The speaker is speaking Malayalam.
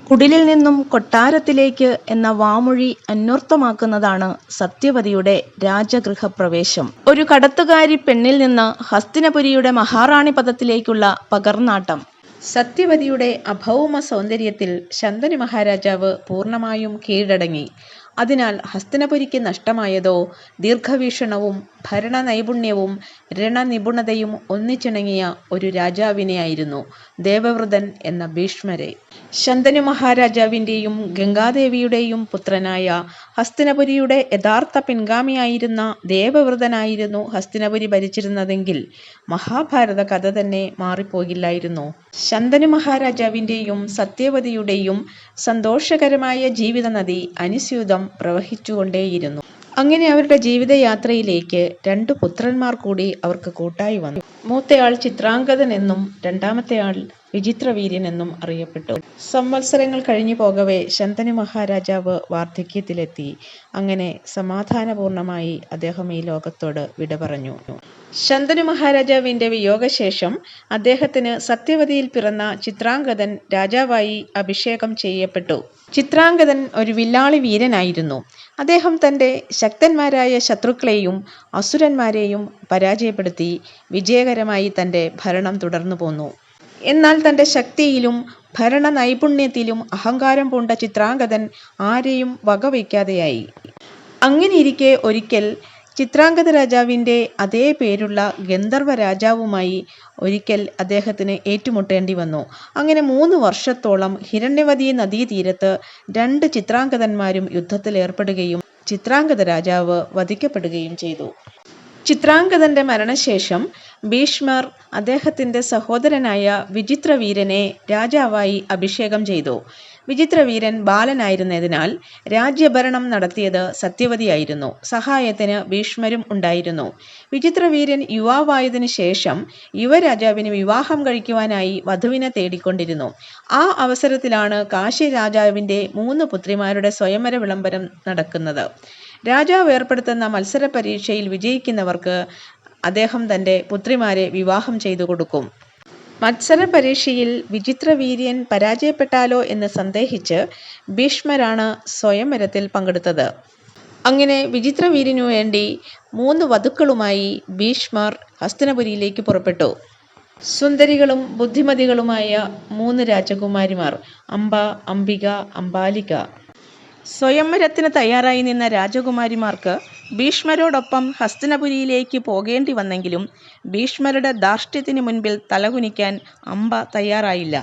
കുടിലിൽ നിന്നും കൊട്ടാരത്തിലേക്ക് എന്ന വാമൊഴി അന്വർത്ഥമാക്കുന്നതാണ് സത്യവതിയുടെ രാജഗൃഹപ്രവേശം. ഒരു കടത്തുകാരി പെണ്ണിൽ നിന്ന് ഹസ്തിനപുരിയുടെ മഹാറാണി പദത്തിലേക്കുള്ള പകർന്നാട്ടം. സത്യവതിയുടെ അഭൗമ സൗന്ദര്യത്തിൽ ശന്തനു മഹാരാജാവ് പൂർണ്ണമായും കീഴടങ്ങി. അതിനാൽ ഹസ്തിനപുരിക്ക് നഷ്ടമായതോ ദീർഘവീക്ഷണവും ഭരണനൈപുണ്യവും രണനിപുണതയും ഒന്നിച്ചിണങ്ങിയ ഒരു രാജാവിനെയായിരുന്നു, ദേവവ്രതൻ എന്ന ഭീഷ്മരെ. ശന്തനു മഹാരാജാവിൻ്റെയും ഗംഗാദേവിയുടെയും പുത്രനായ ഹസ്തിനപുരിയുടെ യഥാർത്ഥ പിൻഗാമിയായിരുന്ന ദേവവ്രതനായിരുന്നു ഹസ്തിനപുരി ഭരിച്ചിരുന്നതെങ്കിൽ മഹാഭാരത കഥ തന്നെ മാറിപ്പോകില്ലായിരുന്നു. ശന്തനു മഹാരാജാവിൻ്റെയും സത്യവതിയുടെയും സന്തോഷകരമായ ജീവിതനദി അനുസ്യൂതം പ്രവഹിച്ചുകൊണ്ടേയിരുന്നു. അങ്ങനെ അവരുടെ ജീവിതയാത്രയിലേക്ക് 2 പുത്രന്മാർ കൂടി അവർക്ക് കൂട്ടായി വന്നു. മൂത്തയാൾ ചിത്രാംഗദൻ എന്നും രണ്ടാമത്തെയാൾ വിചിത്രവീര്യൻ എന്നും അറിയപ്പെട്ടു. സംവത്സരങ്ങൾ കഴിഞ്ഞു പോകവേ ശന്തനു മഹാരാജാവ് വാർദ്ധക്യത്തിലെത്തി. അങ്ങനെ സമാധാനപൂർണമായി അദ്ദേഹം ഈ ലോകത്തോട് വിട പറഞ്ഞു. ശന്തനു മഹാരാജാവിന്റെ വിയോഗശേഷം അദ്ദേഹത്തിന് സത്യവതിയിൽ പിറന്ന ചിത്രാംഗദൻ രാജാവായി അഭിഷേകം ചെയ്യപ്പെട്ടു. ചിത്രാംഗദൻ ഒരു വില്ലാളി വീരനായിരുന്നു. അദ്ദേഹം തൻ്റെ ശക്തന്മാരായ ശത്രുക്കളെയും അസുരന്മാരെയും പരാജയപ്പെടുത്തി വിജയകരമായി തൻ്റെ ഭരണം തുടർന്നു പോന്നു. എന്നാൽ തൻ്റെ ശക്തിയിലും ഭരണ നൈപുണ്യത്തിലും അഹങ്കാരം പൂണ്ട ചിത്രാംഗദൻ ആരെയും വകവയ്ക്കാതെയായി. അങ്ങനെയിരിക്കെ ഒരിക്കൽ ചിത്രാംഗദ രാജാവിൻ്റെ അതേ പേരുള്ള ഗന്ധർവ രാജാവുമായി ഒരിക്കൽ അദ്ദേഹത്തിന് ഏറ്റുമുട്ടേണ്ടി വന്നു. അങ്ങനെ 3 വർഷത്തോളം ഹിരണ്യവതി നദീതീരത്ത് 2 ചിത്രാംഗദന്മാരും യുദ്ധത്തിലേർപ്പെടുകയും ചിത്രാംഗദ രാജാവ് വധിക്കപ്പെടുകയും ചെയ്തു. ചിത്രാംഗദന്റെ മരണശേഷം ഭീഷ്മർ അദ്ദേഹത്തിൻ്റെ സഹോദരനായ വിചിത്രവീര്യനെ രാജാവായി അഭിഷേകം ചെയ്തു. വിചിത്രവീര്യൻ ബാലനായിരുന്നതിനാൽ രാജ്യഭരണം നടത്തിയത് സത്യവതിയായിരുന്നു. സഹായത്തിന് ഭീഷ്മരും ഉണ്ടായിരുന്നു. വിചിത്രവീര്യൻ യുവാവായതിനു ശേഷം യുവരാജാവിന് വിവാഹം കഴിക്കുവാനായി വധുവിനെ തേടിക്കൊണ്ടിരുന്നു. ആ അവസരത്തിലാണ് കാശി രാജാവിൻ്റെ 3 പുത്രിമാരുടെ സ്വയംവര വിളംബരം നടക്കുന്നത്. രാജാവ് ഏർപ്പെടുത്തുന്ന മത്സര പരീക്ഷയിൽ വിജയിക്കുന്നവർക്ക് അദ്ദേഹം തൻ്റെ പുത്രിമാരെ വിവാഹം ചെയ്തു കൊടുക്കും. മത്സര പരീക്ഷയിൽ വിചിത്രവീര്യൻ പരാജയപ്പെട്ടാലോ എന്ന് സന്ദേഹിച്ച് ഭീഷ്മരാണ് സ്വയംവരത്തിൽ പങ്കെടുത്തത്. അങ്ങനെ വിചിത്രവീര്യനു വേണ്ടി 3 വധുക്കളുമായി ഭീഷ്മർ ഹസ്തിനപുരിയിലേക്ക് പുറപ്പെട്ടു. സുന്ദരികളും ബുദ്ധിമതികളുമായ 3 രാജകുമാരിമാർ അംബ, അംബിക, അംബാലിക. സ്വയംവരത്തിന് തയ്യാറായി നിന്ന രാജകുമാരിമാർക്ക് ഭീഷ്മരോടൊപ്പം ഹസ്തിനപുരിയിലേക്ക് പോകേണ്ടി വന്നെങ്കിലും ഭീഷ്മരുടെ ധാർഷ്ട്യത്തിന് മുൻപിൽ തലകുനിക്കാൻ അംബ തയ്യാറായില്ല.